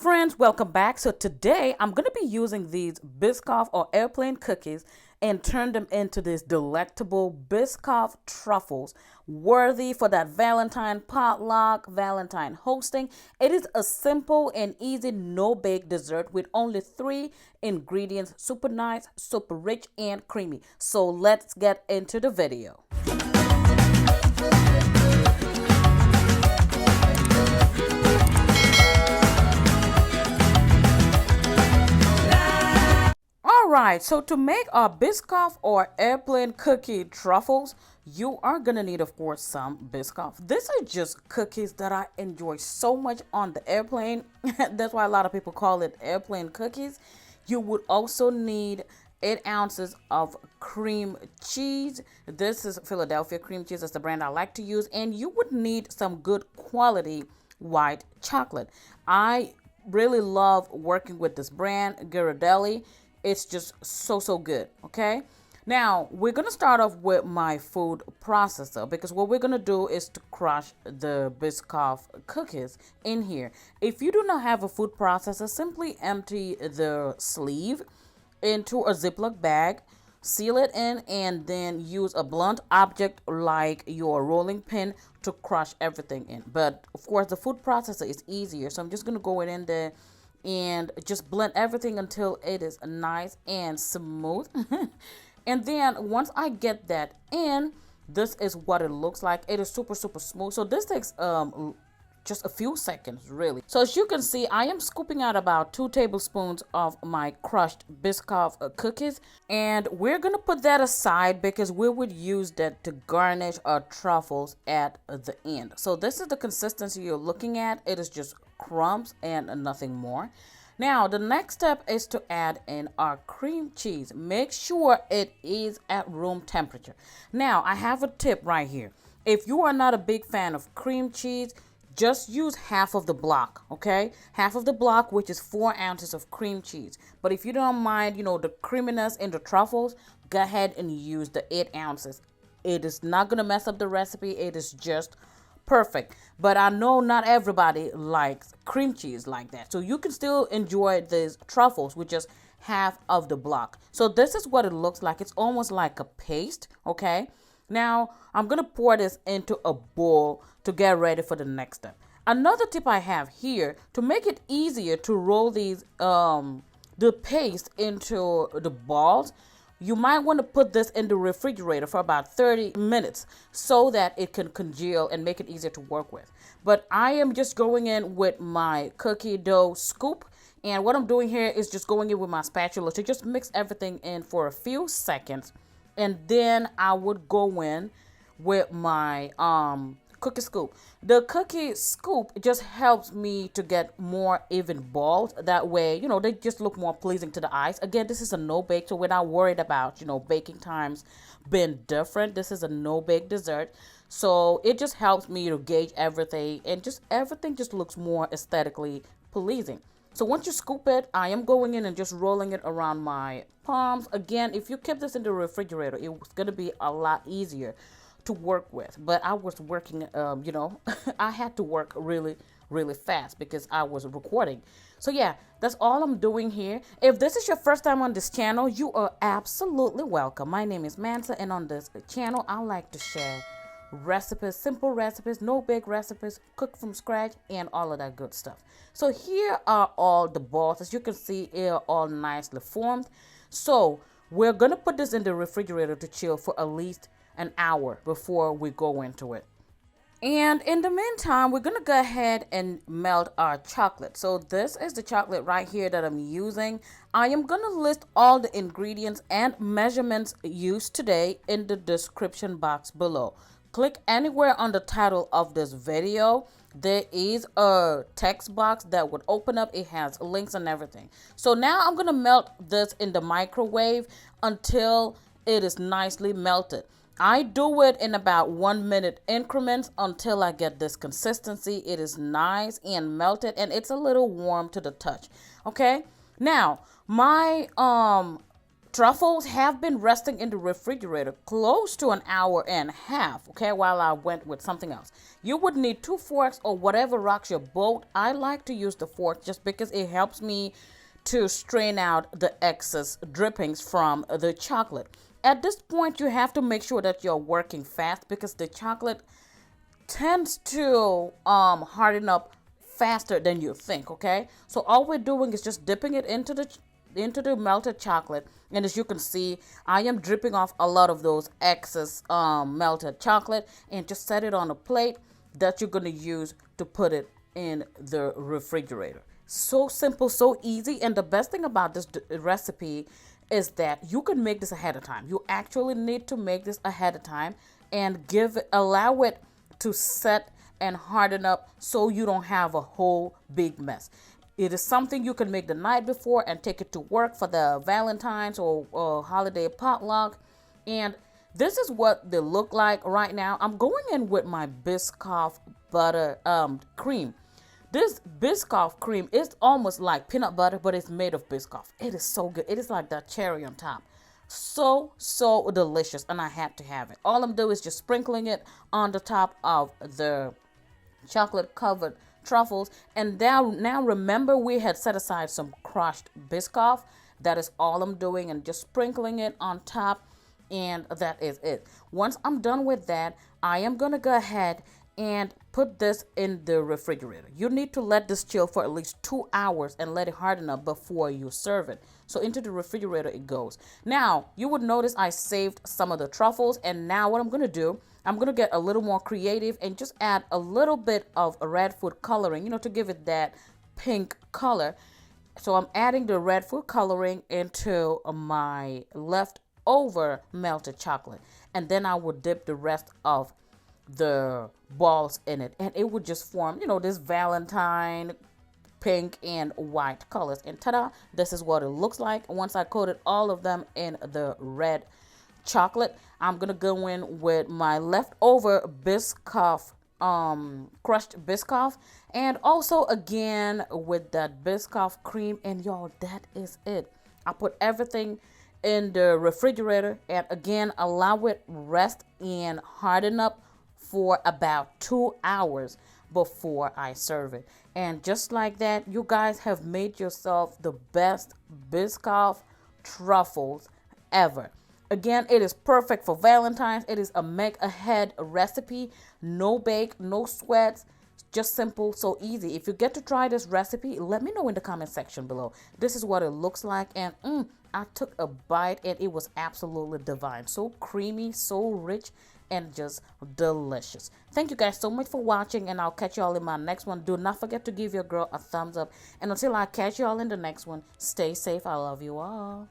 friends, welcome back. So today I'm going to be using these Biscoff or airplane cookies and turn them into this delectable Biscoff truffles, worthy for that Valentine potluck, Valentine hosting. It is a simple and easy no-bake dessert with only 3 ingredients, super nice, super rich and creamy. So let's get into the video. Alright, so to make our Biscoff or airplane cookie truffles, you are going to need, of course, some Biscoff. These are just cookies that I enjoy so much on the airplane. That's why a lot of people call it airplane cookies. You would also need 8 ounces of cream cheese. This is Philadelphia cream cheese. That's the brand I like to use. And you would need some good quality white chocolate. I really love working with this brand, Ghirardelli. It's just so good. Okay, now we're gonna start off with my food processor, because what we're gonna do is to crush the Biscoff cookies in here. If you do not have a food processor, simply empty the sleeve into a Ziploc bag, seal it in, and then use a blunt object like your rolling pin to crush everything in. But of course the food processor is easier, so I'm just gonna go in there and just blend everything until it is nice and smooth. And then once I get that in, this is what it looks like. It is super smooth. So this takes just a few seconds, really. So as you can see, I am scooping out about 2 tablespoons of my crushed Biscoff cookies, and we're gonna put that aside because we would use that to garnish our truffles at the end. So this is the consistency you're looking at. It is just crumbs and nothing more. Now the next step is to add in our cream cheese. Make sure it is at room temperature. Now I have a tip right here. If you are not a big fan of cream cheese, just use half of the block, okay? Half of the block, which is 4 ounces of cream cheese. But if you don't mind, the creaminess in the truffles, go ahead and use the 8 ounces. It is not going to mess up the recipe. It is just perfect. But I know not everybody likes cream cheese like that. So you can still enjoy these truffles with just half of the block. So this is what it looks like. It's almost like a paste, okay? Now I'm going to pour this into a bowl to get ready for the next step. Another tip I have here, to make it easier to roll these the paste into the balls, you might want to put this in the refrigerator for about 30 minutes so that it can congeal and make it easier to work with. But I am just going in with my cookie dough scoop, and what I'm doing here is just going in with my spatula to just mix everything in for a few seconds. And then I would go in with my cookie scoop. The cookie scoop just helps me to get more even balls. That way, they just look more pleasing to the eyes. Again, this is a no-bake, so we're not worried about, baking times being different. This is a no-bake dessert. So it just helps me to gauge everything, and just everything just looks more aesthetically pleasing. So once you scoop it, I am going in and just rolling it around my palms. Again, if you kept this in the refrigerator, it was going to be a lot easier to work with. But I was working, I had to work really fast because I was recording. So yeah, that's all I'm doing here. If this is your first time on this channel, you are absolutely welcome. My name is Mansa, and on this channel, I like to share recipes, simple recipes, no big recipes, cook from scratch, and all of that good stuff. So here are all the balls. As you can see, they are all nicely formed. So we're gonna put this in the refrigerator to chill for at least an hour before we go into it. And in the meantime, we're gonna go ahead and melt our chocolate. So this is the chocolate right here that I'm using. I am gonna list all the ingredients and measurements used today in the description box below. Click anywhere on the title of this video. There is a text box that would open up. It has links and everything. So now I'm gonna melt this in the microwave until it is nicely melted. I do it in about 1 minute increments until I get this consistency. It is nice and melted, and it's a little warm to the touch. Okay, now my Truffles have been resting in the refrigerator close to an hour and a half, okay, while I went with something else. You would need 2 forks or whatever rocks your boat. I like to use the fork just because it helps me to strain out the excess drippings from the chocolate. At this point, you have to make sure that you're working fast because the chocolate tends to harden up faster than you think. Okay, so all we're doing is just dipping it into the melted chocolate, and as you can see, I am dripping off a lot of those excess melted chocolate, and just set it on a plate that you're going to use to put it in the refrigerator. So simple, so easy. And the best thing about this recipe is that you can make this ahead of time. You actually need to make this ahead of time and allow it to set and harden up so you don't have a whole big mess. It is something you can make the night before and take it to work for the Valentine's or holiday potluck. And this is what they look like right now. I'm going in with my Biscoff butter cream. This Biscoff cream is almost like peanut butter, but it's made of Biscoff. It is so good. It is like that cherry on top. So delicious, and I had to have it. All I'm doing is just sprinkling it on the top of the chocolate covered truffles. And now remember, we had set aside some crushed Biscoff. That is all I'm doing, and just sprinkling it on top, and that is it. Once I'm done with that, I am gonna go ahead and put this in the refrigerator. You need to let this chill for at least 2 hours and let it harden up before you serve it. So into the refrigerator it goes. Now, you would notice I saved some of the truffles, and now what I'm going to do, I'm going to get a little more creative and just add a little bit of red food coloring, to give it that pink color. So I'm adding the red food coloring into my leftover melted chocolate, and then I will dip the rest of the balls in it, and it would just form this Valentine pink and white colors. And ta-da, this is what it looks like once I coated all of them in the red chocolate. I'm gonna go in with my leftover Biscoff, crushed Biscoff, and also again with that Biscoff cream. And y'all, that is it. I put everything in the refrigerator, and again allow it rest and harden up for about 2 hours before I serve it. And just like that, you guys have made yourself the best Biscoff truffles ever. Again, it is perfect for Valentine's. It is a make ahead recipe. No bake, no sweats, just simple, so easy. If you get to try this recipe, let me know in the comment section below. This is what it looks like, and I took a bite and it was absolutely divine. So creamy, so rich, and just delicious. Thank you guys so much for watching, and I'll catch y'all in my next one. Do not forget to give your girl a thumbs up, and until I catch y'all in the next one, stay safe. I love you all.